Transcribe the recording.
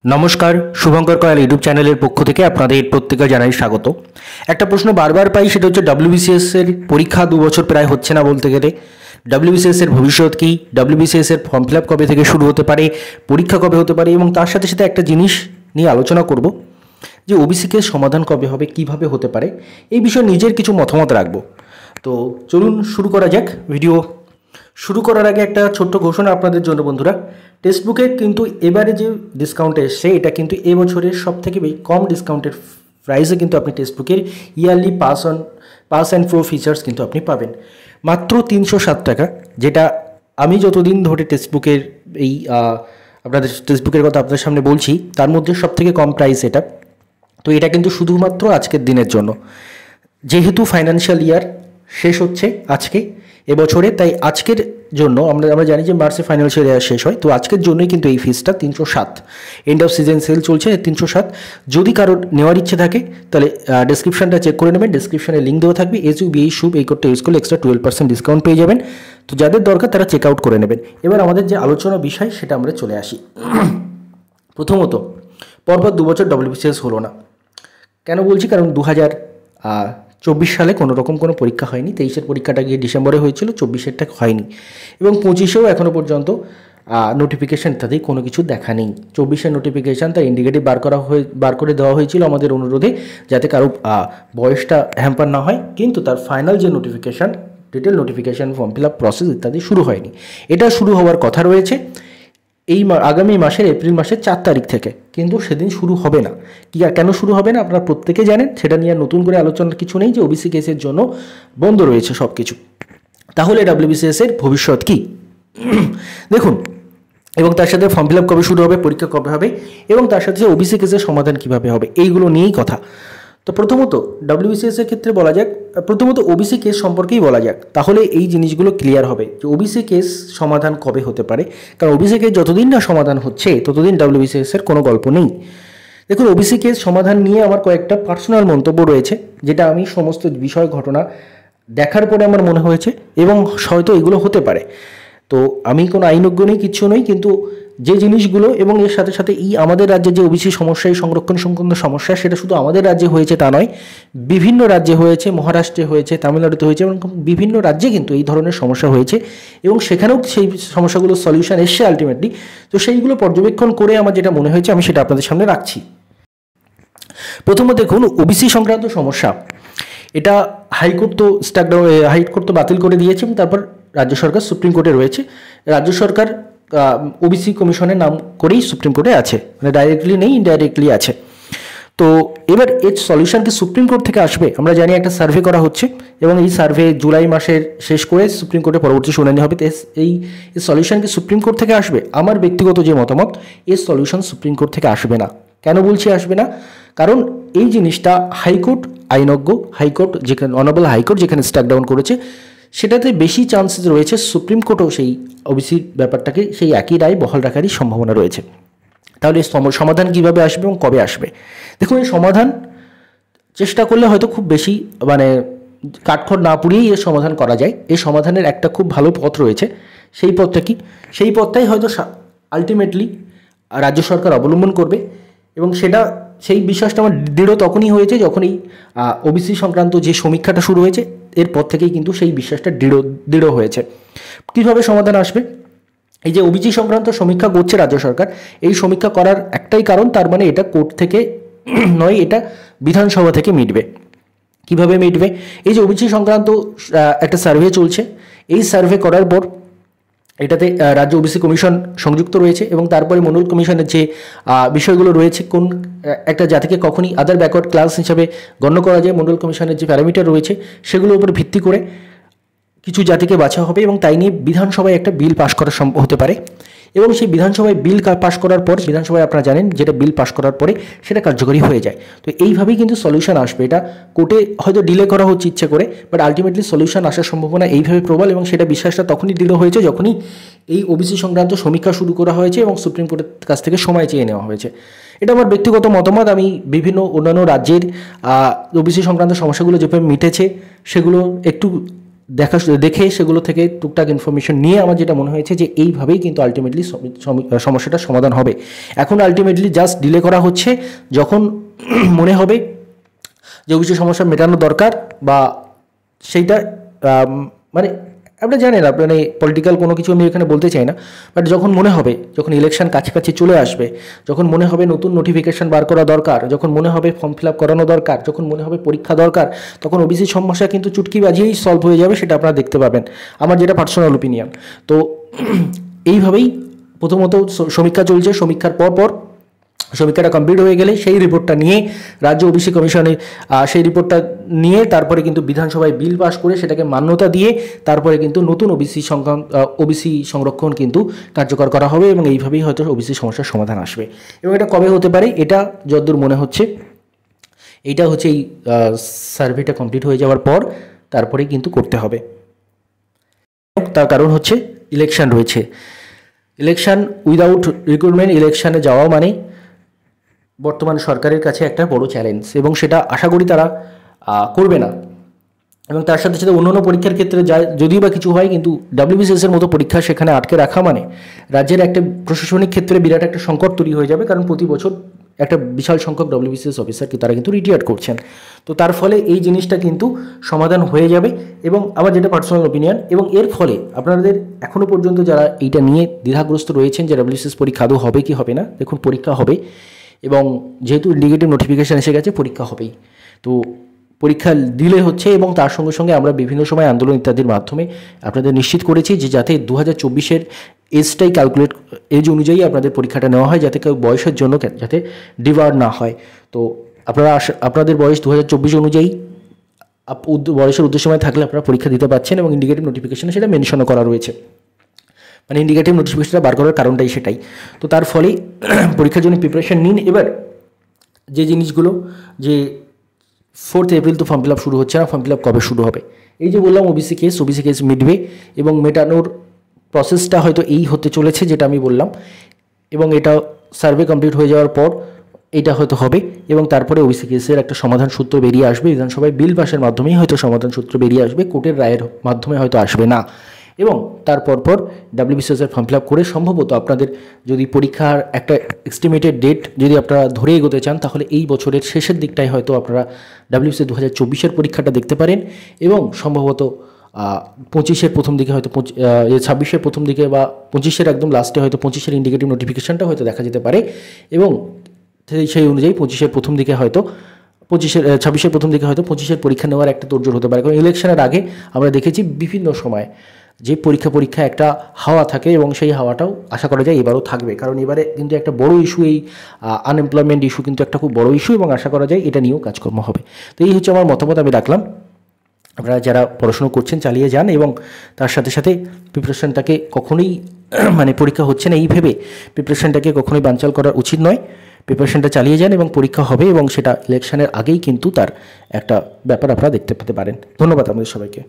নমস্কার, শুভঙ্কর কয়াল ইউটিউব চ্যানেলের পক্ষ থেকে আপনাদের প্রত্যেকে জানাই স্বাগত। একটা প্রশ্ন বারবার পাই, সেটা হচ্ছে ডব্লিউবিসিএস এর পরীক্ষা 2 বছর প্রায় হচ্ছে না বলতে গেলে। ডব্লিউবিসিএস এর ভবিষ্যৎ কী, ডব্লিউবিসিএস এর ফর্ম ফিল আপ কবে থেকে শুরু হতে পারে, পরীক্ষা কবে হতে পারে, এবং তার সাথে সাথে একটা জিনিস নিয়ে আলোচনা করব যে ওবিসি কেস সমাধান কবে হবে, কিভাবে হতে পারে, এই বিষয়ে নিজের কিছু মতামত রাখবো। তো চলুন শুরু করা যাক। ভিডিও শুরু করার আগে একটা ছোট্ট ঘোষণা আপনাদের জন্য বন্ধুরা, টেক্সটবুকে কিন্তু এবারে যে ডিসকাউন্ট এসছে এটা কিন্তু এবছরের সব থেকে কম ডিসকাউন্টের প্রাইসে কিন্তু আপনি টেক্সটবুকের yearly pass and pro features কিন্তু আপনি পাবেন মাত্র 307 টাকা। যেটা আমি যতদিন ধরে টেক্সটবুকের এই আপনাদের টেক্সটবুকের কথা আপনাদের সামনে বলছি, তার মধ্যে সব থেকে কম প্রাইস এটা। তো এটা কিন্তু শুধুমাত্র আজকের দিনের জন্য, যেহেতু ফাইন্যান্সিয়াল ইয়ার শেষ হচ্ছে আজকে এবছরে, তাই আজকের জন্য আমরা জানি যে মার্চে ফাইন্যান্সিয়াল ইয়ার শেষ হয়, তো আজকের জন্যই কিন্তু এই ফিসটা 307। এন্ড অফ সিজন সেল চলছে 307। যদি কারোর নেওয়ার ইচ্ছে থাকে তাহলে ডেসক্রিপশনটা চেক করে নেবেন, ডেসক্রিপশনে লিঙ্ক দেওয়া থাকবে। SUBI শুভ এই কোডটা ইউজ করলে এক্সট্রা 12% ডিসকাউন্ট পেয়ে যাবেন। তো যাদের দরকার তারা চেক আউট করে নেবেন। এবার আমাদের যে আলোচনা বিষয় সেটা আমরা চলে আসি। প্রথমত, পরপর 2 বছর ডব্লিউবিসিএস হলো না। কেন বলছি? কারণ 2024 সালে কোনো রকম কোনো পরীক্ষা হয়নি। 23-এর পরীক্ষাটা গিয়ে ডিসেম্বরে হয়েছিল, 24-এরটা হয়নি, এবং 25-এও এখনও পর্যন্ত নোটিফিকেশান ইত্যাদি কোনো কিছু দেখা নেই। 24-এর নোটিফিকেশান তার ইন্ডিকেটিভ বার করে দেওয়া হয়েছিল আমাদের অনুরোধে, যাতে কারো বয়সটা হ্যাম্পার না হয়, কিন্তু তার ফাইনাল যে notification, detail notification, form fill up process ইত্যাদি শুরু হয়নি। এটা শুরু হওয়ার কথা রয়েছে এই আগামী মাসের এপ্রিল মাসের 4 তারিখ থেকে, কিন্তু সেদিন শুরু হবে না। কেন শুরু হবে না আপনারা প্রত্যেকে জানেন, সেটা নিয়ে নতুন করে আলোচনার কিছু নেই, যে ওবিসি কেসের জন্য বন্ধ রয়েছে সব কিছু। তাহলে ডব্লিউবিসিএস এর ভবিষ্যৎ কি দেখুন, এবং তার সাথে ফর্ম ফিল আপ কবে শুরু হবে, পরীক্ষা কবে হবে, এবং তার সাথে ওবিসি কেসের সমাধান কীভাবে হবে, এইগুলো নিয়েই কথা। তো প্রথমত ডব্লিউবিসিএস এর ক্ষেত্রে বলা যাক, প্রথমত ওবিসি কেস সম্পর্কেই বলা যাক, তাহলে এই জিনিসগুলো ক্লিয়ার হবে যে ওবিসি কেস সমাধান কবে হতে পারে। কারণ ওবিসি কেস যতদিন না সমাধান হচ্ছে ততদিন ডব্লিউবিসিএস এর কোনো গল্প নেই। দেখুন, ওবিসি কেস সমাধান নিয়ে আমার কয়েকটা পার্সোনাল মন্তব্য রয়েছে, যেটা আমি সমস্ত বিষয় ঘটনা দেখার পরে আমার মনে হয়েছে, এবং হয়তো এগুলো হতে পারে। তো আমি কোনো আইনজ্ঞ নেই, কিচ্ছু নই, কিন্তু যে জিনিসগুলো, এবং এর সাথে সাথে আমাদের রাজ্যে যে ওবিসি সমস্যা, এই সংরক্ষণ সংক্রান্ত সমস্যা, সেটা শুধু আমাদের রাজ্যে হয়েছে তা নয়, বিভিন্ন রাজ্যে হয়েছে, মহারাষ্ট্রে হয়েছে, তামিলনাড়ুতে হয়েছে, এবং বিভিন্ন রাজ্যে কিন্তু এই ধরনের সমস্যা হয়েছে, এবং সেখানেও সেই সমস্যাগুলোর সলিউশন এসছে আলটিমেটলি। তো সেইগুলো পর্যবেক্ষণ করে আমার যেটা মনে হয়েছে আমি সেটা আপনাদের সামনে রাখছি। প্রথমত দেখুন, ওবিসি সংক্রান্ত সমস্যা, এটা হাইকোর্ট তো বাতিল করে দিয়েছে, এবং তারপর রাজ্য সরকার সুপ্রিম কোর্টে রয়েছে। রাজ্য সরকার ওবিসি কমিশনের নাম করেই সুপ্রিম কোর্টে আছে, মানে ডাইরেক্টলি নেই, ইনডাইরেক্টলি আছে। তো এবার এর সলিউশন কি সুপ্রিম কোর্ট থেকে আসবে? আমরা জানি একটা সার্ভে করা হচ্ছে, এবং এই সার্ভে জুলাই মাসের শেষ করে সুপ্রিম কোর্টে পরবর্তী শুনানি হবে। এই সলিউশন কি সুপ্রিম কোর্ট থেকে আসবে? আমার ব্যক্তিগত যে মতামত, এর সলিউশন সুপ্রিম কোর্ট থেকে আসবে না। কেন বলছি আসবে না? কারণ এই জিনিসটা হাইকোর্ট, আইনজ্ঞ হাইকোর্ট, যেখানে অনারেবল হাইকোর্ট যেখানে স্ট্যাক ডাউন করেছে, সেটাতে বেশি চান্সেস রয়েছে সুপ্রিম কোর্টও সেই ওবিসির ব্যাপারটাকে সেই একই রায় বহাল রাখারই সম্ভাবনা রয়েছে। তাহলে সমাধান কীভাবে আসবে এবং কবে আসবে? দেখুন, এই সমাধান চেষ্টা করলে হয়তো খুব বেশি কাঠখড় না পুড়িয়েই এর সমাধান করা যায়। এই সমাধানের একটা খুব ভালো পথ রয়েছে। সেই পথটা কি? সেই পথটাই হয়তো আলটিমেটলি রাজ্য সরকার অবলম্বন করবে, এবং সেই বিশ্বাসটা আমার দৃঢ় তখনই হয়েছে যখন এই ওবিসি সংক্রান্ত যে সমীক্ষাটা শুরু হয়েছে, এরপর থেকেই কিন্তু সেই বিশ্বাসটা দৃঢ় হয়েছে। কীভাবে সমাধান আসবে? এই যে ওবিসি সংক্রান্ত সমীক্ষা করছে রাজ্য সরকার, এই সমীক্ষা করার একটাই কারণ, তার মানে এটা কোর্ট থেকে নয়, এটা বিধানসভা থেকে মিটবে। কিভাবে মিটবে? এই যে ওবিসি সংক্রান্ত একটা সার্ভে চলছে, এই সার্ভে করার পর এটাতে রাজ্য ওবিসি কমিশন সংযুক্ত রয়েছে, এবং তারপরে মন্ডল কমিশনের যে বিষয়গুলো রয়েছে, কোন একটা জাতিকে কখনই আদার ব্যাকওয়ার্ড ক্লাস হিসাবে গণ্য করা যায়, মন্ডল কমিশনের যে প্যারামিটার রয়েছে সেগুলোর উপর ভিত্তি করে কিছু জাতিকে বাছা হবে, এবং তাই নিয়ে বিধানসভায় একটা বিল পাশ করা হতে পারে। এবং সেই বিধানসভায় বিল পাশ করার পর, বিধানসভায় আপনারা জানেন যেটা বিল পাশ করার পরে সেটা কার্যকরী হয়ে যায়। তো এইভাবেই কিন্তু সলিউশন আসবে। এটা কোর্টে হয়তো ডিলে করা হচ্ছে ইচ্ছে করে, বাট আলটিমেটলি সলিউশন আসার সম্ভাবনা এইভাবে প্রবল, এবং সেটা বিশ্বাসটা তখনই দৃঢ় হয়েছে যখনই এই ওবিসি সংক্রান্ত সমীক্ষা শুরু করা হয়েছে এবং সুপ্রিম কোর্টের কাছ থেকে সময় চেয়ে নেওয়া হয়েছে। এটা আমার ব্যক্তিগত মতামত। আমি বিভিন্ন অন্যান্য রাজ্যের ওবিসি সংক্রান্ত সমস্যাগুলো যেভাবে মিটেছে সেগুলো একটু দেখে সেগুলো থেকে টুকটাক ইনফরমেশন নিয়ে আমার যেটা মনে হয়েছে যে এইভাবেই কিন্তু আলটিমেটলি সমস্যাটার সমাধান হবে। এখন আলটিমেটলি জাস্ট ডিলে করা হচ্ছে, যখন মনে হবে যে কিছু সমস্যা মেটানো দরকার বা সেইটা মানে আপনি জানেন, মানে পলিটিক্যাল কোনো কিছু আমি এখানে বলতে চাই না, বাট যখন মনে হবে, যখন ইলেকশন কাছাকাছি চলে আসবে, যখন মনে হবে নতুন নোটিফিকেশন বার করা দরকার, যখন মনে হবে ফর্ম ফিল আপ করানো দরকার, যখন মনে হবে পরীক্ষা দরকার, তখন ওবিসি সমস্যা কিন্তু চুটকি বাজিয়েই সলভ হয়ে যাবে, সেটা আপনারা দেখতে পাবেন, আমার যেটা পার্সোনাল ওপিনিয়ন। তো এইভাবেই প্রথমত সমীক্ষা চলছে, সমীক্ষার পর সমীক্ষাটা কমপ্লিট হয়ে গেলে সেই রিপোর্টটা নিয়ে রাজ্য ওবিসি কমিশনে সেই রিপোর্টটা নিয়ে তারপরে কিন্তু বিধানসভায় বিল পাস করে সেটাকে মান্যতা দিয়ে তারপরে কিন্তু নতুন ওবিসি সংরক্ষণ কিন্তু কার্যকর করা হবে এবং এইভাবেই হয়তো ওবিসি সমস্যার সমাধান আসবে। এবং এটা কবে হতে পারে, এটা যতদূর মনে হচ্ছে এইটা হচ্ছে এই সার্ভেটা কমপ্লিট হয়ে যাওয়ার পর তারপরেই কিন্তু করতে হবে। তার কারণ হচ্ছে ইলেকশন রয়েছে, ইলেকশন উইদাউট রিক্রুটমেন্ট ইলেকশনে যাওয়া মানে বর্তমান সরকারের কাছে একটা বড় চ্যালেঞ্জ, এবং সেটা আশা করি তারা করবে না। এবং তার সাথে সাথে অন্যান্য পরীক্ষার ক্ষেত্রে যদিও বা কিছু হয়, কিন্তু ডাব্লিউবিসিএস এর মতো পরীক্ষা সেখানে আটকে রাখা মানে রাজ্যের একটা প্রশাসনিক ক্ষেত্রে বিরাট একটা সংকট তৈরি হয়ে যাবে, কারণ প্রতি বছর একটা বিশাল সংখ্যক ডাব্লিউবিসিএস অফিসারকে তারা কিন্তু রিটায়ার করছেন। তো তার ফলে এই জিনিসটা কিন্তু সমাধান হয়ে যাবে, এবং আমার যেটা পার্সোনাল ওপিনিয়ন, এবং এর ফলে আপনাদের এখনও পর্যন্ত যারা এইটা নিয়ে দ্বিধাগ্রস্ত রয়েছেন যে ডাব্লিউবিসিএস পরীক্ষা আদৌ হবে কি হবে না, দেখুন পরীক্ষা হবে, এবং যেহেতু ইন্ডিকেটিভ নোটিফিকেশান এসে গেছে পরীক্ষা হবেই। তো পরীক্ষা দিলে হচ্ছে, এবং তার সঙ্গে সঙ্গে আমরা বিভিন্ন সময় আন্দোলন ইত্যাদির মাধ্যমে আপনাদের নিশ্চিত করেছি যে যাতে 2024-এর এজটাই এজ অনুযায়ী আপনাদের পরীক্ষাটা নেওয়া হয়, যাতে কেউ বয়সের জন্য যাতে ডিভার না হয়। তো আপনাদের বয়স 2024 অনুযায়ী বয়সের উদ্দেশ্যময় থাকলে আপনারা পরীক্ষা দিতে পারছেন, এবং ইন্ডিকেটিভ নোটিফিকেশানে সেটা মেনশনও করা রয়েছে, মানে ইন্ডিকেটিভ নোটিফিকেশনটা বার করার কারণটাই সেটাই। তো তার ফলে পরীক্ষার জন্য প্রিপারেশন নিন। এবার যে জিনিসগুলো, যে 4 এপ্রিল তো ফর্ম ফিল আপ শুরু হচ্ছে না, ফর্ম ফিল আপ কবে শুরু হবে, এই যে বললাম ওবিসি কেস মিটবে, এবং মেটানোর প্রসেসটা হয়তো এই হতে চলেছে যেটা আমি বললাম, এবং এটা সার্ভে কমপ্লিট হয়ে যাওয়ার পর এটা হয়তো হবে, এবং তারপরে ওবিসি কেসের একটা সমাধান সূত্র বেরিয়ে আসবে, বিধানসভায় বিল পাসের মাধ্যমেই হয়তো সমাধান সূত্র বেরিয়ে আসবে, কোর্টের রায়ের মাধ্যমে হয়তো আসবে না। এবং তারপর ডাব্লিউবিসিএসের ফর্ম ফিল আপ করে সম্ভবত আপনাদের যদি পরীক্ষার একটা এস্টিমেটেড ডেট যদি আপনারা ধরে এগোতে চান, তাহলে এই বছরের শেষের দিকটায় হয়তো আপনারা ডাব্লিউবিসিএস 2024-এর পরীক্ষাটা দেখতে পারেন, এবং সম্ভবত 25-এর প্রথম দিকে হয়তো 26-এর প্রথম দিকে বা 25-এর একদম লাস্টে হয়তো 25-এর ইন্ডিকেটিভ নোটিফিকেশানটা হয়তো দেখা যেতে পারে, এবং সেই অনুযায়ী 25-এর প্রথম দিকে হয়তো 26-এর প্রথম দিকে হয়তো 25-এর পরীক্ষা নেওয়ার একটা তোড়জোড় হতে পারে। কারণ ইলেকশনের আগে আমরা দেখেছি বিভিন্ন সময় যে পরীক্ষা একটা হাওয়া থাকে, এবং সেই হাওয়াটাও আশা করা যায় এবারও থাকবে, কারণ এবারে কিন্তু একটা বড় ইস্যু, এই আনএমপ্লয়মেন্ট ইস্যু কিন্তু একটা খুব বড় ইস্যু, এবং আশা করা যায় এটা নিয়েও কাজকর্ম হবে। তো এই হচ্ছে আমার মতামত আমি রাখলাম। আপনারা যারা পড়াশুনো করছেন চালিয়ে যান, এবং তার সাথে সাথে প্রিপারেশনটাকে কখনোই মানে পরীক্ষা হচ্ছে না এই ভেবে প্রিপারেশনটাকে কখনোই বানচাল করা উচিত নয়। প্রিপারেশনটা চালিয়ে যান, এবং পরীক্ষা হবে, এবং সেটা ইলেকশনের আগেই কিন্তু তার একটা ব্যাপার আপনারা দেখতে পেতে পারেন। ধন্যবাদ আপনাদের সবাইকে।